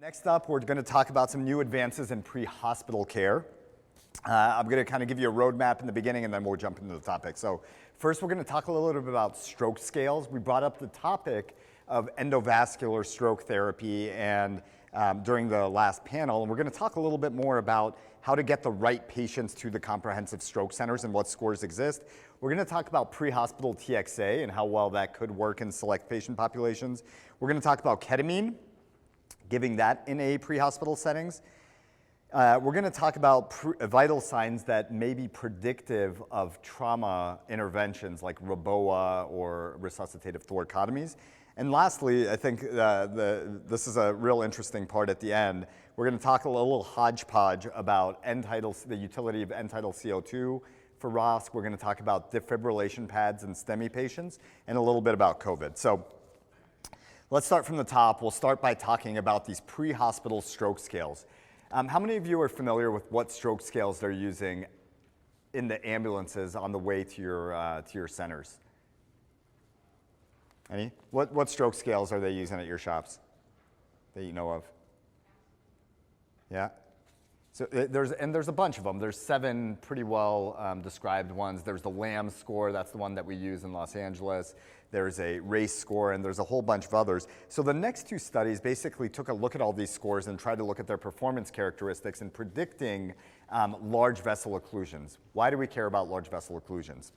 Next up, we're going to talk about some new advances in pre-hospital care. I'm going to kind of give you a roadmap in the beginning, and then we'll jump into the topic. So first, we're going to talk a little bit about stroke scales. We brought up the topic of endovascular stroke therapy and during the last panel, and we're going to talk a little bit more about how to get the right patients to the comprehensive stroke centers and what scores exist. We're going to talk about pre-hospital TXA and how well that could work in select patient populations. We're going to talk about ketamine, giving that in a pre-hospital settings. We're going to talk about vital signs that may be predictive of trauma interventions like ROBOA or resuscitative thoracotomies. And lastly, I think this is a real interesting part at the end. We're going to talk a little hodgepodge about the utility of end-tidal CO2 for ROSC. We're going to talk about defibrillation pads in STEMI patients and a little bit about COVID. So let's start from the top. We'll start by talking about these pre-hospital stroke scales. How many of you are familiar with what stroke scales they're using in the ambulances on the way to your centers? Any? What stroke scales are they using at your shops that you know of? Yeah? So there's a bunch of them. There's 7 pretty well described ones. There's the LAM score, that's the one that we use in Los Angeles. There's a RACE score, and there's a whole bunch of others. So the next 2 studies basically took a look at all these scores and tried to look at their performance characteristics in predicting large vessel occlusions. Why do we care about large vessel occlusions?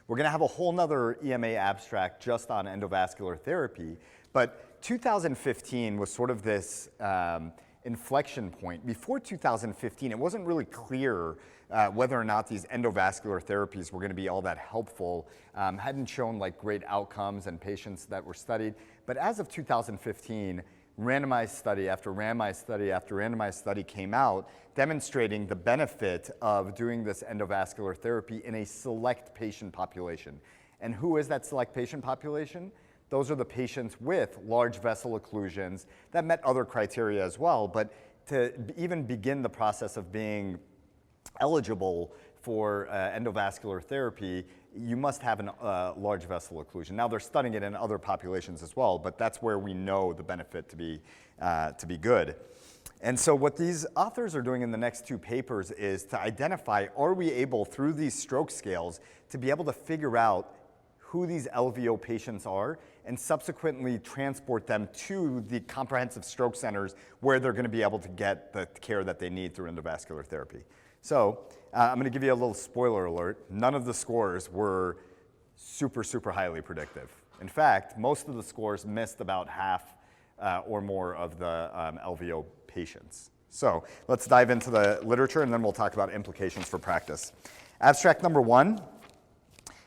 We're going to have a whole nother EMA abstract just on endovascular therapy, but 2015 was sort of this inflection point. Before 2015, it wasn't really clear whether or not these endovascular therapies were going to be all that helpful. Hadn't shown like great outcomes in patients that were studied. But as of 2015, randomized study after randomized study after randomized study came out demonstrating the benefit of doing this endovascular therapy in a select patient population. And who is that select patient population? Those are the patients with large vessel occlusions that met other criteria as well, but to even begin the process of being eligible for endovascular therapy, you must have a large vessel occlusion. Now they're studying it in other populations as well, but that's where we know the benefit to be good. And so what these authors are doing in the next 2 papers is to identify, are we able through these stroke scales to be able to figure out who these LVO patients are and subsequently transport them to the comprehensive stroke centers where they're going to be able to get the care that they need through endovascular therapy. So I'm going to give you a little spoiler alert. None of the scores were super highly predictive. In fact, most of the scores missed about half or more of the LVO patients. So let's dive into the literature and then we'll talk about implications for practice. Abstract number 1.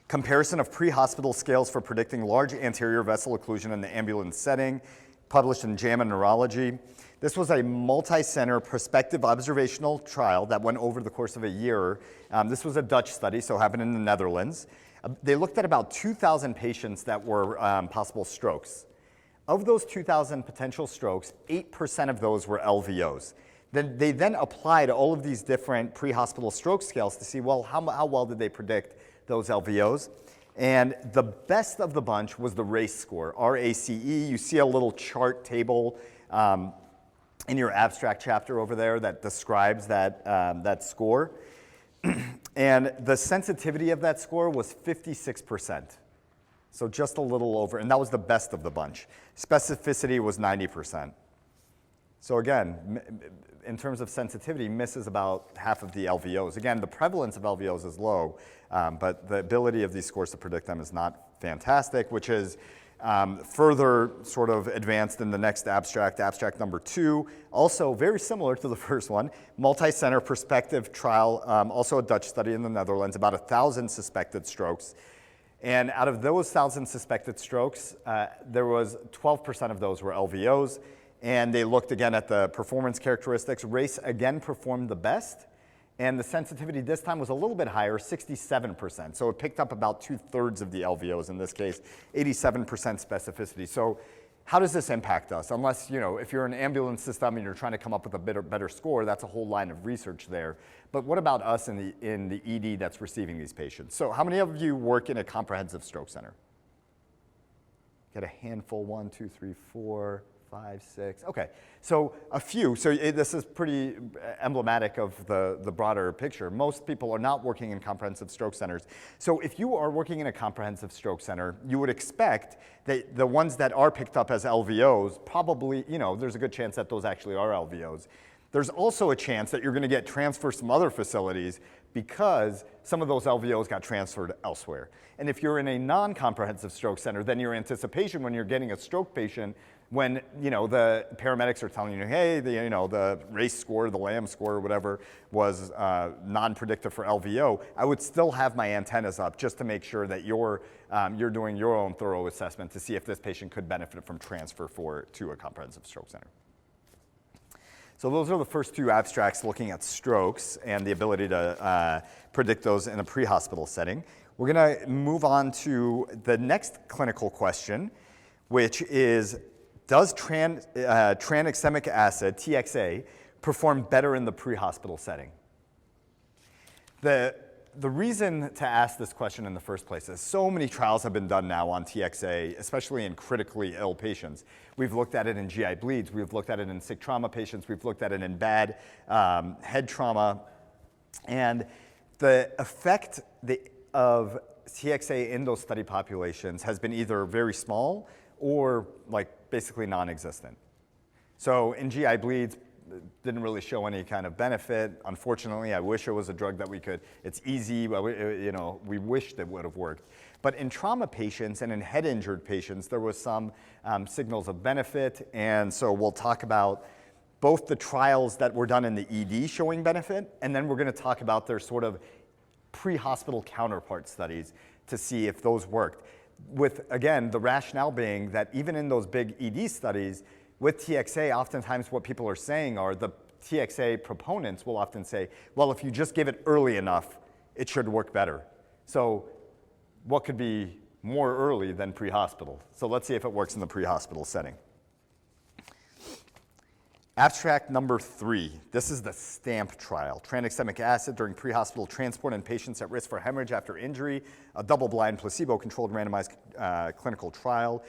Comparison of pre-hospital scales for predicting large anterior vessel occlusion in the ambulance setting, published in JAMA Neurology. This was a multi-center prospective observational trial that went over the course of a year. This was a Dutch study, so happened in the Netherlands. They looked at about 2,000 patients that were possible strokes. Of those 2,000 potential strokes, 8% of those were LVOs. They then applied all of these different pre-hospital stroke scales to see, well, how well did they predict those LVOs? And the best of the bunch was the RACE score, RACE. You see a little chart table in your abstract chapter over there that describes that score. And the sensitivity of that score was 56%. So just a little over, and that was the best of the bunch. Specificity was 90%. So again, in terms of sensitivity, misses about half of the LVOs. Again, the prevalence of LVOs is low, but the ability of these scores to predict them is not fantastic, which is further sort of advanced in the next abstract, abstract number 2. Also very similar to the first one, multi-center prospective trial, also a Dutch study in the Netherlands, about 1,000 suspected strokes. And out of those 1,000 suspected strokes, there was 12% of those were LVOs. And they looked again at the performance characteristics. RACE again performed the best. And the sensitivity this time was a little bit higher, 67%. So it picked up about 2/3 of the LVOs in this case, 87% specificity. So how does this impact us? Unless, if you're an ambulance system and you're trying to come up with a better score, that's a whole line of research there. But what about us in the ED that's receiving these patients? So how many of you work in a comprehensive stroke center? Get a handful, 1, 2, 3, 4, 5, 6. Okay, so a few. So this is pretty emblematic of the broader picture. Most people are not working in comprehensive stroke centers. So if you are working in a comprehensive stroke center, you would expect that the ones that are picked up as LVOs, probably, there's a good chance that those actually are LVOs. There's also a chance that you're going to get transfers from other facilities because some of those LVOs got transferred elsewhere. And if you're in a non-comprehensive stroke center, then your anticipation when you're getting a stroke patient, when the paramedics are telling you, hey, the race score, the LAM score, or whatever was non-predictive for LVO, I would still have my antennas up just to make sure that you're doing your own thorough assessment to see if this patient could benefit from transfer to a comprehensive stroke center. So those are the first two abstracts looking at strokes and the ability to predict those in a pre-hospital setting. We're going to move on to the next clinical question, which is, does tranexamic acid, TXA, perform better in the pre-hospital setting? The reason to ask this question in the first place is so many trials have been done now on TXA, especially in critically ill patients. We've looked at it in GI bleeds, we've looked at it in sick trauma patients, we've looked at it in bad head trauma, and the effect of TXA in those study populations has been either very small or basically non-existent. So in GI bleeds, didn't really show any kind of benefit. Unfortunately, I wish it was a drug that it's easy, but we wish that would have worked. But in trauma patients and in head injured patients, there was some signals of benefit. And so we'll talk about both the trials that were done in the ED showing benefit, and then we're going to talk about their sort of pre-hospital counterpart studies to see if those worked. With, again, the rationale being that even in those big ED studies, with TXA, oftentimes what people are saying are the TXA proponents will often say, well, if you just give it early enough, it should work better. So what could be more early than pre-hospital? So let's see if it works in the pre-hospital setting. Abstract number 3. This is the STAMP trial. Tranexamic acid during pre-hospital transport in patients at risk for hemorrhage after injury, a double-blind, placebo-controlled randomized clinical trial.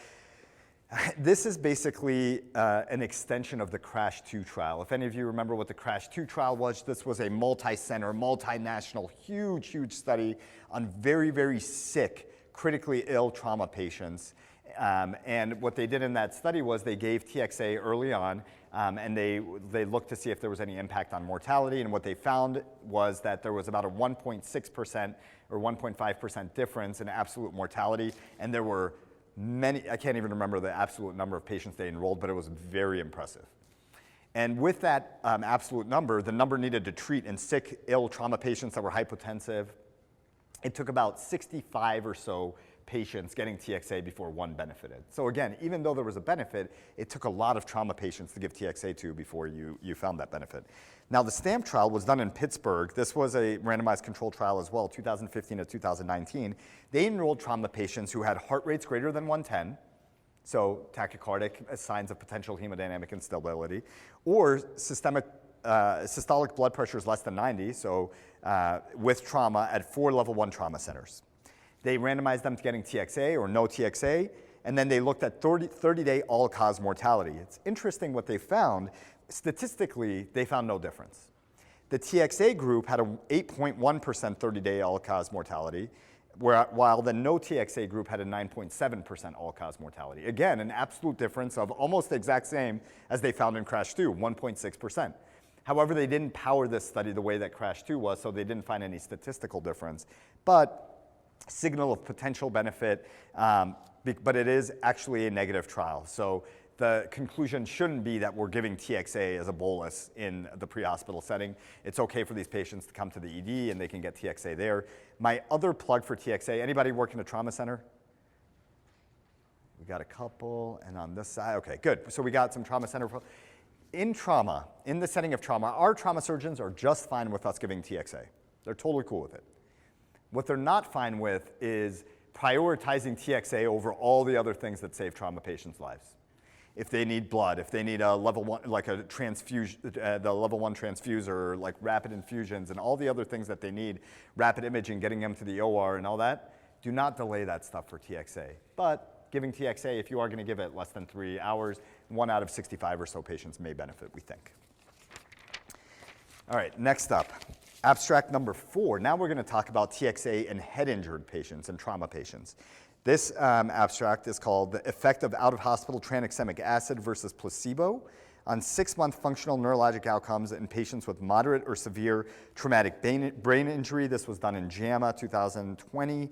This is basically an extension of the CRASH-2 trial. If any of you remember what the CRASH-2 trial was, this was a multi-center, multinational, huge study on very, very sick, critically ill trauma patients. And what they did in that study was they gave TXA early on, and they looked to see if there was any impact on mortality. And what they found was that there was about a 1.6% or 1.5% difference in absolute mortality. And there were many, I can't even remember the absolute number of patients they enrolled, but it was very impressive. And with that absolute number, the number needed to treat in sick, ill trauma patients that were hypotensive, it took about 65 or so patients getting TXA before one benefited. So again, even though there was a benefit, it took a lot of trauma patients to give TXA to before you found that benefit. Now, the STAMP trial was done in Pittsburgh. This was a randomized controlled trial as well, 2015 to 2019. They enrolled trauma patients who had heart rates greater than 110, so tachycardic, signs of potential hemodynamic instability, or systolic blood pressures less than 90, so with trauma at 4 level 1 trauma centers. They randomized them to getting TXA or no TXA, and then they looked at 30-day all-cause mortality. It's interesting what they found. Statistically, they found no difference. The TXA group had an 8.1% 30-day all-cause mortality, while the no TXA group had a 9.7% all-cause mortality. Again, an absolute difference of almost the exact same as they found in CRASH-2, 1.6%. However, they didn't power this study the way that CRASH-2 was, so they didn't find any statistical difference. But signal of potential benefit, but it is actually a negative trial. So the conclusion shouldn't be that we're giving TXA as a bolus in the pre-hospital setting. It's okay for these patients to come to the ED and they can get TXA there. My other plug for TXA, anybody work in a trauma center? We got a couple, and on this side, okay, good. So we got some trauma center. In trauma, in the setting of trauma, our trauma surgeons are just fine with us giving TXA. They're totally cool with it. What they're not fine with is prioritizing TXA over all the other things that save trauma patients' lives. If they need blood, if they need a level 1, like a transfusion, the level 1 transfuser, like rapid infusions and all the other things that they need, rapid imaging, getting them to the OR and all that, do not delay that stuff for TXA. But giving TXA, if you are going to give it less than 3 hours, 1 out of 65 or so patients may benefit, we think. All right, next up, abstract number 4. Now we're going to talk about TXA in head-injured patients and trauma patients. This abstract is called The Effect of Out-of-Hospital Tranexamic Acid versus Placebo on 6-month functional neurologic outcomes in patients with moderate or severe traumatic brain injury. This was done in JAMA 2020.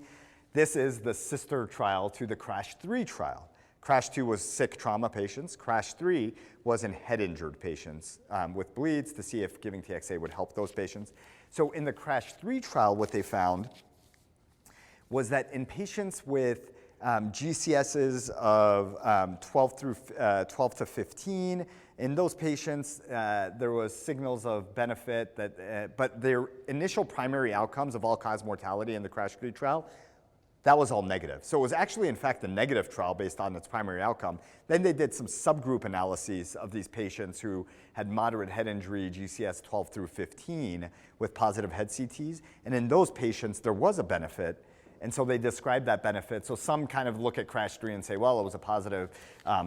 This is the sister trial to the CRASH-3 trial. CRASH-2 was sick trauma patients. CRASH-3 was in head-injured patients with bleeds to see if giving TXA would help those patients. So in the CRASH-3 trial, what they found was that in patients with GCSs of 12 to 15, in those patients, there was signals of benefit, but their initial primary outcomes of all-cause mortality in the CRASH-3 trial, that was all negative. So it was actually, in fact, a negative trial based on its primary outcome. Then they did some subgroup analyses of these patients who had moderate head injury, GCS 12 through 15, with positive head CTs. And in those patients, there was a benefit. And so they described that benefit. So some kind of look at CRASH-3 and say, well, it was a positive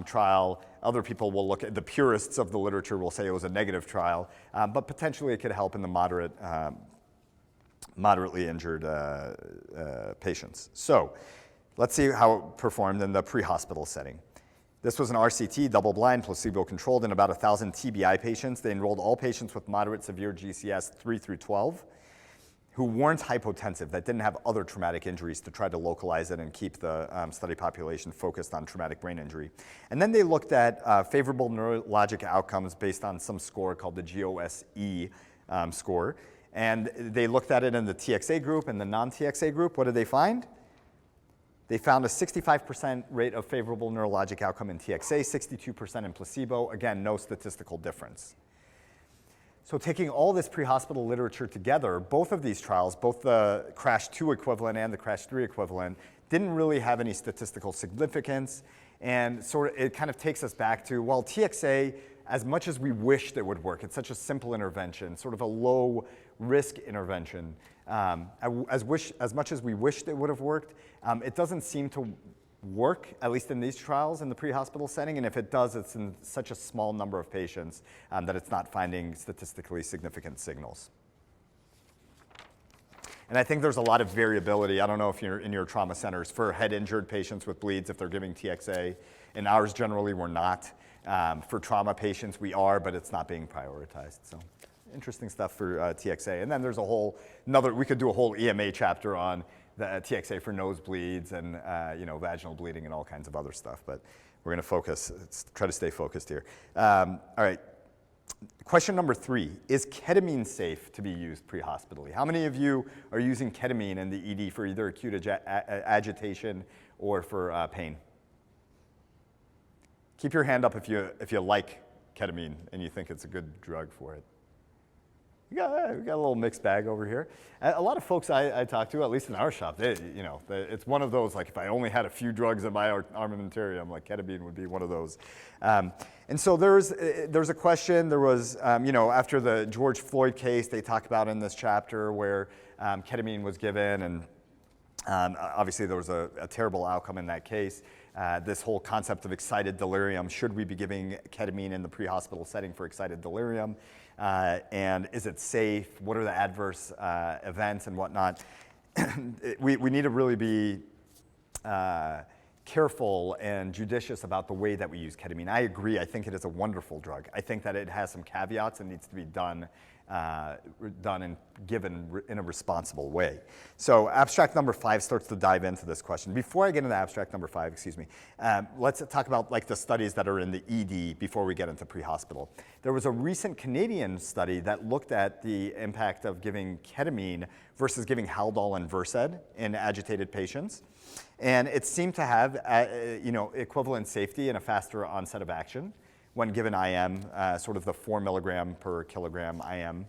trial. Other people will look at, the purists of the literature will say it was a negative trial. But potentially it could help in the moderately injured patients. So let's see how it performed in the pre-hospital setting. This was an RCT, double-blind, placebo-controlled in about 1,000 TBI patients. They enrolled all patients with moderate severe GCS 3 through 12 who weren't hypotensive, that didn't have other traumatic injuries to try to localize it and keep the study population focused on traumatic brain injury. And then they looked at favorable neurologic outcomes based on some score called the GOSE score. And they looked at it in the TXA group and the non-TXA group. What did they find? They found a 65% rate of favorable neurologic outcome in TXA, 62% in placebo. Again, no statistical difference. So taking all this pre-hospital literature together, both of these trials, both the CRASH-2 equivalent and the CRASH-3 equivalent, didn't really have any statistical significance. And sort of it kind of takes us back to, well, TXA, as much as we wished it would work, it's such a simple intervention, sort of a low-risk intervention. As much as we wished it would have worked, it doesn't seem to work, at least in these trials in the pre-hospital setting, and if it does, it's in such a small number of patients that it's not finding statistically significant signals. And I think there's a lot of variability. I don't know if you're in your trauma centers for head-injured patients with bleeds, if they're giving TXA. In ours, generally, we're not. For trauma patients, we are, but it's not being prioritized. So interesting stuff for TXA. And then there's a whole we could do a whole EMA chapter on the TXA for nosebleeds and vaginal bleeding and all kinds of other stuff. But we're going to try to stay focused here. All right. Question number 3, is ketamine safe to be used pre-hospitally? How many of you are using ketamine in the ED for either acute agitation or for pain? Keep your hand up if you like ketamine and you think it's a good drug for it. We got a little mixed bag over here. A lot of folks I talk to, at least in our shop, it's one of those, like if I only had a few drugs in my armamentarium, like ketamine would be one of those. And so there's a question, there was, after the George Floyd case, they talk about in this chapter where ketamine was given, and obviously there was a terrible outcome in that case. This whole concept of excited delirium, should we be giving ketamine in the pre-hospital setting for excited delirium? And is it safe? What are the adverse events and whatnot? We need to really be careful and judicious about the way that we use ketamine. I agree. I think it is a wonderful drug. I think that it has some caveats and needs to be done and given in a responsible way. So abstract number 5 starts to dive into this question. Before I get into abstract number 5, let's talk about like the studies that are in the ED before we get into pre-hospital. There was a recent Canadian study that looked at the impact of giving ketamine versus giving Haldol and Versed in agitated patients. And it seemed to have equivalent safety and a faster onset of action when given IM, sort of the 4 milligram per kilogram IM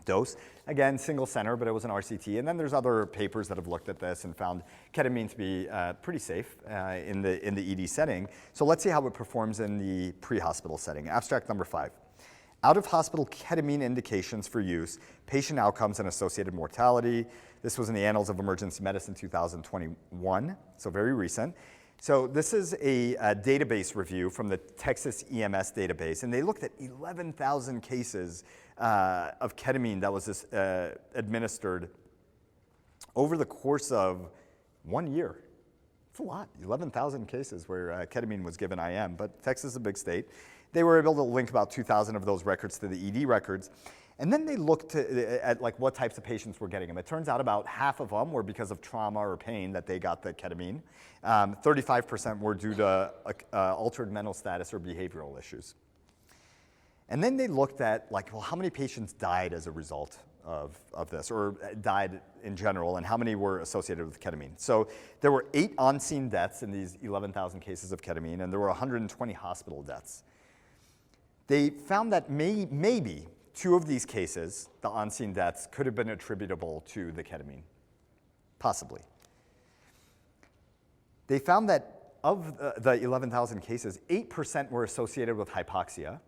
dose. Again, single center, but it was an RCT. And then there's other papers that have looked at this and found ketamine to be pretty safe in the ED setting. So let's see how it performs in the pre-hospital setting. Abstract number 5. Out-of-hospital ketamine indications for use, patient outcomes and associated mortality. This was in the Annals of Emergency Medicine 2021, so very recent. So this is a database review from the Texas EMS database, and they looked at 11,000 cases of ketamine that was administered over the course of 1 year. It's a lot, 11,000 cases where ketamine was given IM, but Texas is a big state. They were able to link about 2,000 of those records to the ED records. And then they looked at like what types of patients were getting them. It turns out about half of them were because of trauma or pain that they got the ketamine. 35% were due to altered mental status or behavioral issues. And then they looked at like, well, how many patients died as a result of this, or died in general, and how many were associated with ketamine. So there were 8 on-scene deaths in these 11,000 cases of ketamine, and there were 120 hospital deaths. They found that maybe 2 of these cases, the on-scene deaths, could have been attributable to the ketamine, possibly. They found that of the 11,000 cases, 8% were associated with hypoxia,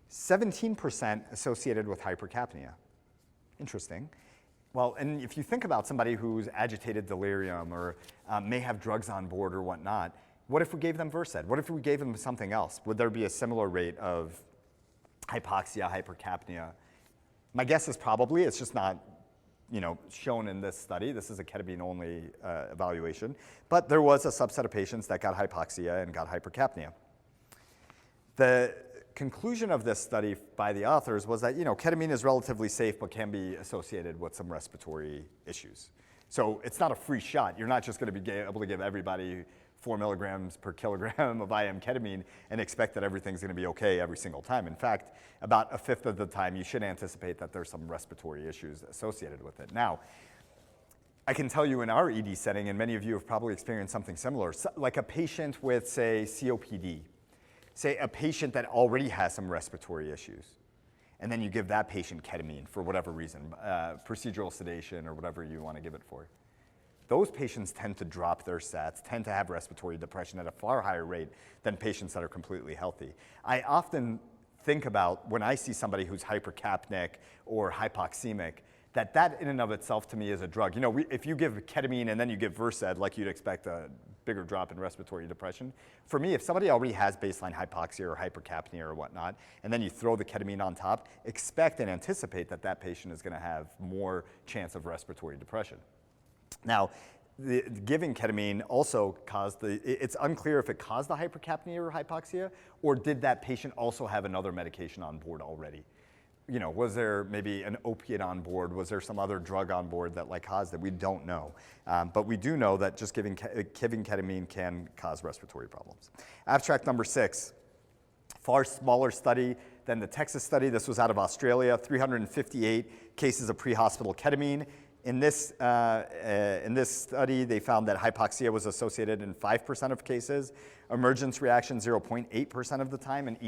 17% associated with hypercapnia. Interesting. Well, and if you think about somebody who's agitated delirium or may have drugs on board or whatnot, what if we gave them Versed? What if we gave them something else? Would there be a similar rate of hypoxia, hypercapnia? My guess is probably. It's just not, shown in this study. This is a ketamine-only evaluation. But there was a subset of patients that got hypoxia and got hypercapnia. The conclusion of this study by the authors was that, ketamine is relatively safe but can be associated with some respiratory issues. So it's not a free shot. You're not just going to be able to give everybody 4 milligrams per kilogram of IM ketamine and expect that everything's going to be okay every single time. In fact, about a fifth of the time, you should anticipate that there's some respiratory issues associated with it. Now, I can tell you in our ED setting, and many of you have probably experienced something similar, like a patient with, say, COPD, say a patient that already has some respiratory issues, and then you give that patient ketamine for whatever reason, procedural sedation or whatever you want to give it for. Those patients tend to drop their sats, tend to have respiratory depression at a far higher rate than patients that are completely healthy. I often think about when I see somebody who's hypercapnic or hypoxemic, that in and of itself to me is a drug. If you give ketamine and then you give Versed, like you'd expect a bigger drop in respiratory depression. For me, if somebody already has baseline hypoxia or hypercapnia or whatnot, and then you throw the ketamine on top, expect and anticipate that that patient is going to have more chance of respiratory depression. Now, giving ketamine also it's unclear if it caused the hypercapnia or hypoxia, or did that patient also have another medication on board already? Was there maybe an opiate on board? Was there some other drug on board that caused it? We don't know. But we do know that just giving ketamine can cause respiratory problems. Abstract number 6, far smaller study than the Texas study. This was out of Australia, 358 cases of pre-hospital ketamine. In this study, they found that hypoxia was associated in 5% of cases, emergence reaction 0.8% of the time, and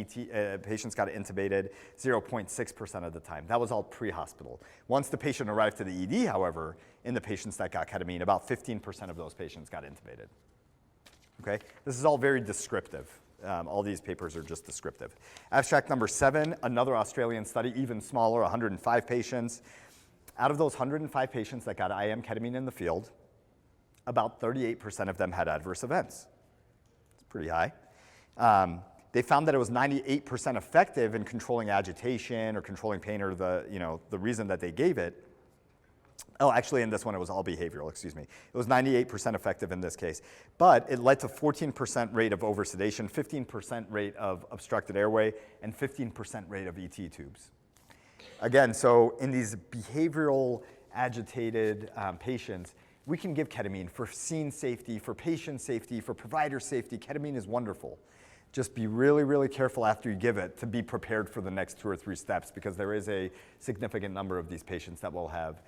patients got intubated 0.6% of the time. That was all pre-hospital. Once the patient arrived to the ED, however, in the patients that got ketamine, about 15% of those patients got intubated. Okay? This is all very descriptive. All these papers are just descriptive. Abstract number 7, another Australian study, even smaller, 105 patients. Out of those 105 patients that got IM ketamine in the field, about 38% of them had adverse events. It's pretty high. They found that it was 98% effective in controlling agitation or controlling pain, or the reason that they gave it. Oh, actually, in this one, it was all behavioral, excuse me. It was 98% effective in this case. But it led to 14% rate of oversedation, 15% rate of obstructed airway, and 15% rate of ET tubes. Again, so in these behavioral agitated patients, we can give ketamine for scene safety, for patient safety, for provider safety. Ketamine is wonderful. Just be really, really careful after you give it to be prepared for the next 2 or 3 steps, because there is a significant number of these patients that will have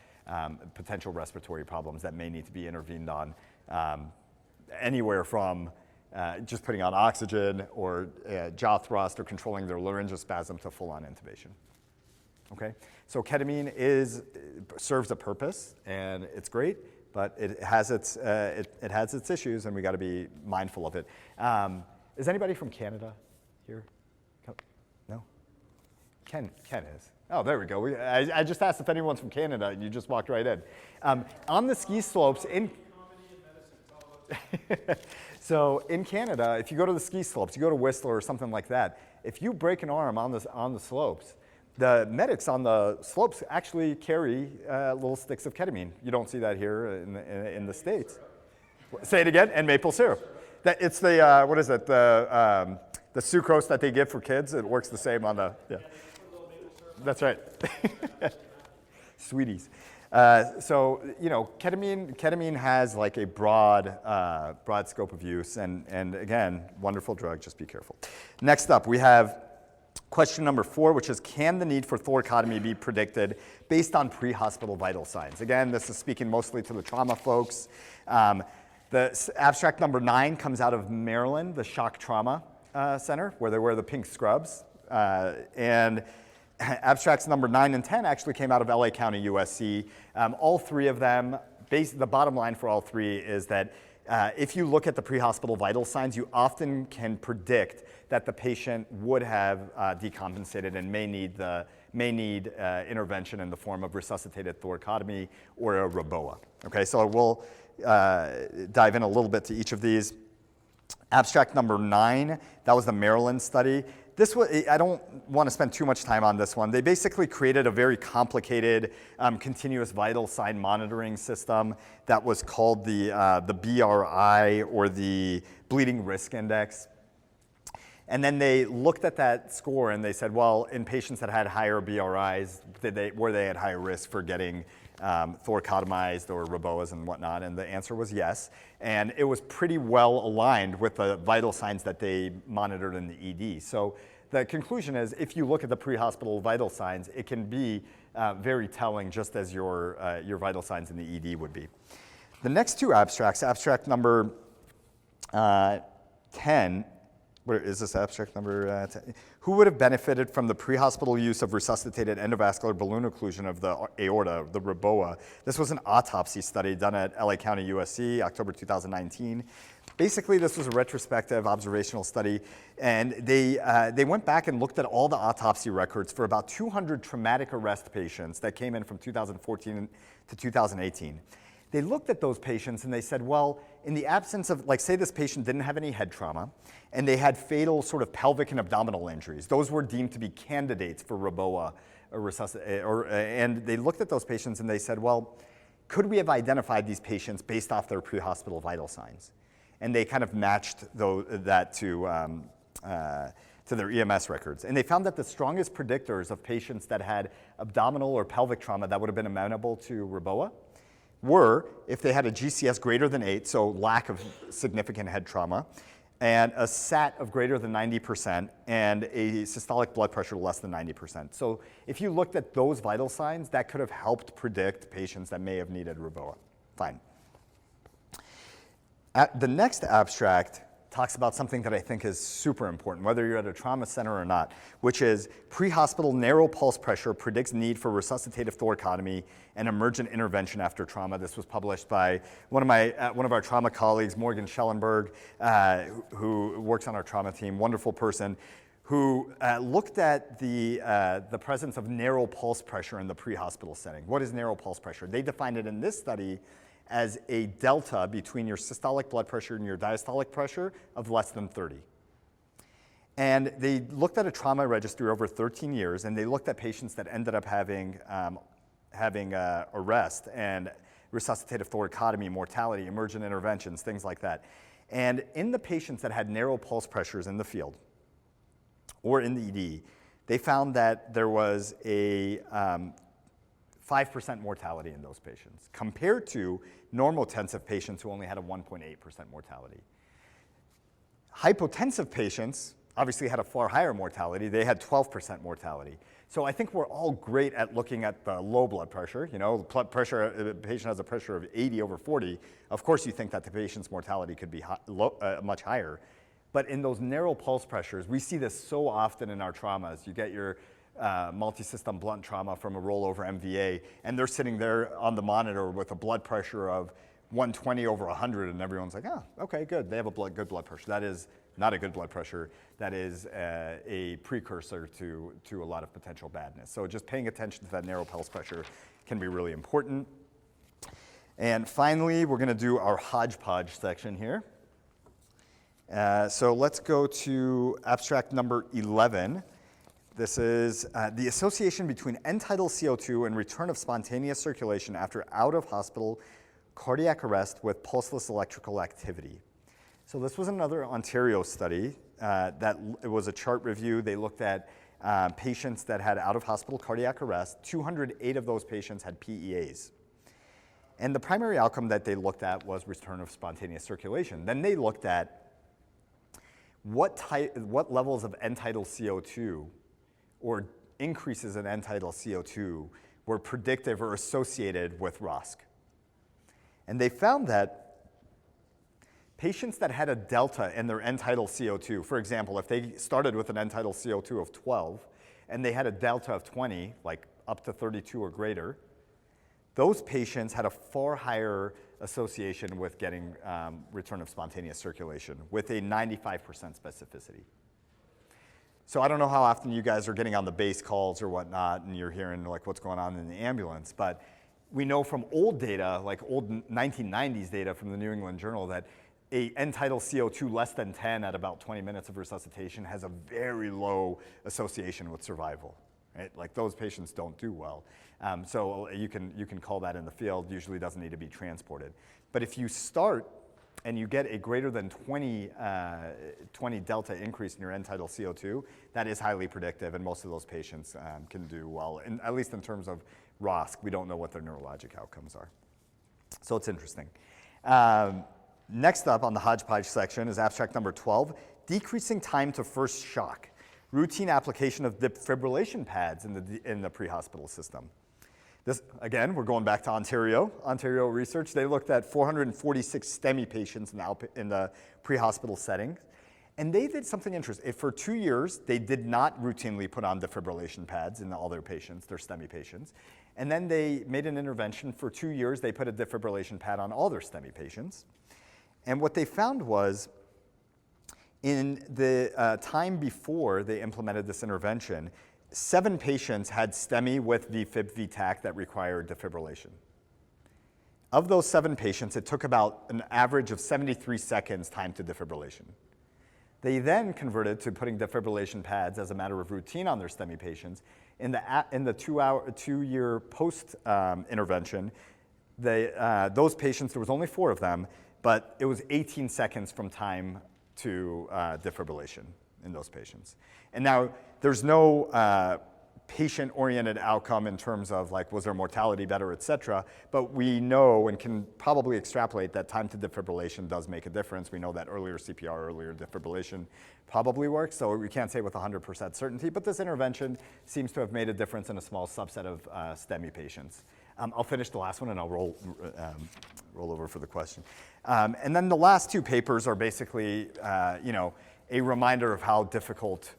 potential respiratory problems that may need to be intervened on, anywhere from just putting on oxygen or jaw thrust or controlling their laryngospasm to full-on intubation. Okay, so ketamine serves a purpose, and it's great, but it has its issues, and we got to be mindful of it. Is anybody from Canada here? No? Ken is. Oh, there we go. I just asked if anyone's from Canada, and you just walked right in. On the ski slopes in. So in Canada, if you go to the ski slopes, you go to Whistler or something like that, if you break an arm on the slopes, the medics on the slopes actually carry little sticks of ketamine. You don't see that here in the States. Say it again, and maple syrup. It's the, what is it, the sucrose that they give for kids. It works the same on the, yeah. That's right. Sweeties. So, you know, ketamine has like a broad scope of use, and again, wonderful drug, just be careful. Next up, we have question number 4, which is, can the need for thoracotomy be predicted based on pre-hospital vital signs? Again, this is speaking mostly to the trauma folks. The abstract number 9 comes out of Maryland, the Shock Trauma Center, where they wear the pink scrubs. And abstracts number 9 and 10 actually came out of LA County, USC. All 3 of them, the bottom line for all 3 is that if you look at the pre-hospital vital signs, you often can predict that the patient would have decompensated and may need intervention in the form of resuscitated thoracotomy or a REBOA. Okay, so we'll dive in a little bit to each of these. Abstract number 9, that was the Maryland study. This was, I don't want to spend too much time on this one. They basically created a very complicated continuous vital sign monitoring system that was called the BRI, or the Bleeding Risk Index. And then they looked at that score and they said, well, in patients that had higher BRIs, were they at higher risk for getting thoracotomized or REBOAs and whatnot? And the answer was yes. And it was pretty well aligned with the vital signs that they monitored in the ED. So the conclusion is, if you look at the pre-hospital vital signs, it can be very telling, just as your vital signs in the ED would be. The next 2 abstracts, abstract number 10, where is this abstract number 10? Who would have benefited from the pre-hospital use of resuscitated endovascular balloon occlusion of the aorta, the REBOA? This was an autopsy study done at LA County, USC, October 2019. Basically, this was a retrospective observational study, and they went back and looked at all the autopsy records for about 200 traumatic arrest patients that came in from 2014 to 2018. They looked at those patients and they said, well, in the absence of, like, say this patient didn't have any head trauma and they had fatal sort of pelvic and abdominal injuries, those were deemed to be candidates for REBOA and they looked at those patients and they said, well, could we have identified these patients based off their pre-hospital vital signs? And they kind of matched that to their EMS records. And they found that the strongest predictors of patients that had abdominal or pelvic trauma that would have been amenable to REBOA were if they had a GCS greater than 8, so lack of significant head trauma, and a SAT of greater than 90%, and a systolic blood pressure less than 90%. So if you looked at those vital signs, that could have helped predict patients that may have needed REBOA. Fine. The next abstract talks about something that I think is super important, whether you're at a trauma center or not, which is pre-hospital narrow pulse pressure predicts need for resuscitative thoracotomy and emergent intervention after trauma. This was published by one of our trauma colleagues, Morgan Schellenberg, who works on our trauma team, wonderful person, who looked at the presence of narrow pulse pressure in the pre-hospital setting. What is narrow pulse pressure? They defined it in this study as a delta between your systolic blood pressure and your diastolic pressure of less than 30. And they looked at a trauma registry over 13 years, and they looked at patients that ended up having arrest and resuscitative thoracotomy, mortality, emergent interventions, things like that. And in the patients that had narrow pulse pressures in the field or in the ED, they found that there was a 5% mortality in those patients, compared to normotensive patients who only had a 1.8% mortality. Hypotensive patients obviously had a far higher mortality. They had 12% mortality. So I think we're all great at looking at the low blood pressure. You know, blood pressure, the patient has a pressure of 80/40. Of course, you think that the patient's mortality could be much higher. But in those narrow pulse pressures, we see this so often in our traumas. You get your multi-system blunt trauma from a rollover MVA, and they're sitting there on the monitor with a blood pressure of 120/100, and everyone's like, oh, okay, good. They have a good blood pressure. That is not a good blood pressure. That is a precursor to a lot of potential badness. So just paying attention to that narrow pulse pressure can be really important. And finally, we're going to do our hodgepodge section here. So let's go to abstract number 11. This is the association between end-tidal CO2 and return of spontaneous circulation after out-of-hospital cardiac arrest with pulseless electrical activity. So this was another Ontario study it was a chart review. They looked at patients that had out-of-hospital cardiac arrest. 208 of those patients had PEAs. And the primary outcome that they looked at was return of spontaneous circulation. Then they looked at what levels of end-tidal CO2 or increases in end-tidal CO2 were predictive or associated with ROSC. And they found that patients that had a delta in their end-tidal CO2, for example, if they started with an end-tidal CO2 of 12 and they had a delta of 20, like up to 32 or greater, those patients had a far higher association with getting return of spontaneous circulation with a 95% specificity. So I don't know how often you guys are getting on the base calls or whatnot and you're hearing like what's going on in the ambulance, but we know from old data, like old 1990s data from the New England Journal, that a end-tidal CO2 less than 10 at about 20 minutes of resuscitation has a very low association with survival. Right? Like those patients don't do well. So you can call that in the field, usually doesn't need to be transported. But if you start and you get a greater than 20 delta increase in your end-tidal CO2, that is highly predictive, and most of those patients can do well, at least in terms of ROSC. We don't know what their neurologic outcomes are. So it's interesting. Next up on the hodgepodge section is abstract number 12, decreasing time to first shock. Routine application of defibrillation pads in the pre-hospital system. This, again, we're going back to Ontario research. They looked at 446 STEMI patients in the pre-hospital setting. And they did something interesting. For 2 years, they did not routinely put on defibrillation pads in all their patients, their STEMI patients. And then they made an intervention. For 2 years, they put a defibrillation pad on all their STEMI patients. And what they found was, in the time before they implemented this intervention, 7 patients had STEMI with VFib VTAC that required defibrillation. Of those 7 patients, it took about an average of 73 seconds time to defibrillation. They then converted to putting defibrillation pads as a matter of routine on their STEMI patients. In the 2-year post intervention, those patients, there was only 4 of them, but it was 18 seconds from time to defibrillation in those patients. And now there's no patient-oriented outcome in terms of like, was their mortality better, et cetera, but we know and can probably extrapolate that time to defibrillation does make a difference. We know that earlier CPR, earlier defibrillation probably works, so we can't say with 100% certainty, but this intervention seems to have made a difference in a small subset of STEMI patients. I'll finish the last one and I'll roll over for the question. And then the last 2 papers are basically, a reminder of how difficult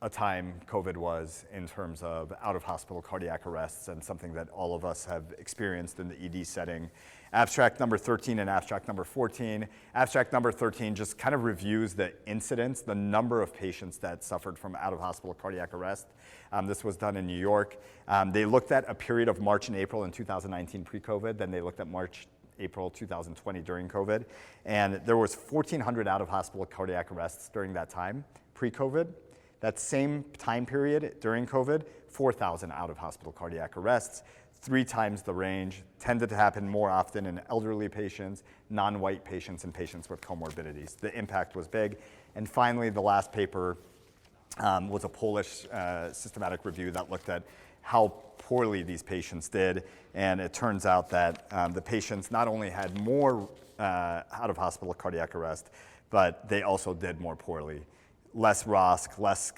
a time COVID was in terms of out-of-hospital cardiac arrests, and something that all of us have experienced in the ED setting. Abstract number 13 and abstract number 14. Abstract number 13 just kind of reviews the incidence, the number of patients that suffered from out-of-hospital cardiac arrest. This was done in New York. They looked at a period of March and April in 2019 pre-COVID, then they looked at April 2020 during COVID, and there was 1,400 out-of-hospital cardiac arrests during that time, pre-COVID. That same time period during COVID, 4,000 out-of-hospital cardiac arrests, 3 times the range, tended to happen more often in elderly patients, non-white patients, and patients with comorbidities. The impact was big. And finally, the last paper was a Polish systematic review that looked at how poorly these patients did. And it turns out that the patients not only had more out-of-hospital cardiac arrest, but they also did more poorly. Less ROSC, less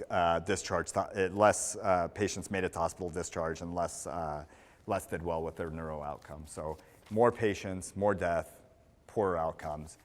discharge, less patients made it to hospital discharge, and less did well with their neuro outcomes. So more patients, more death, poorer outcomes.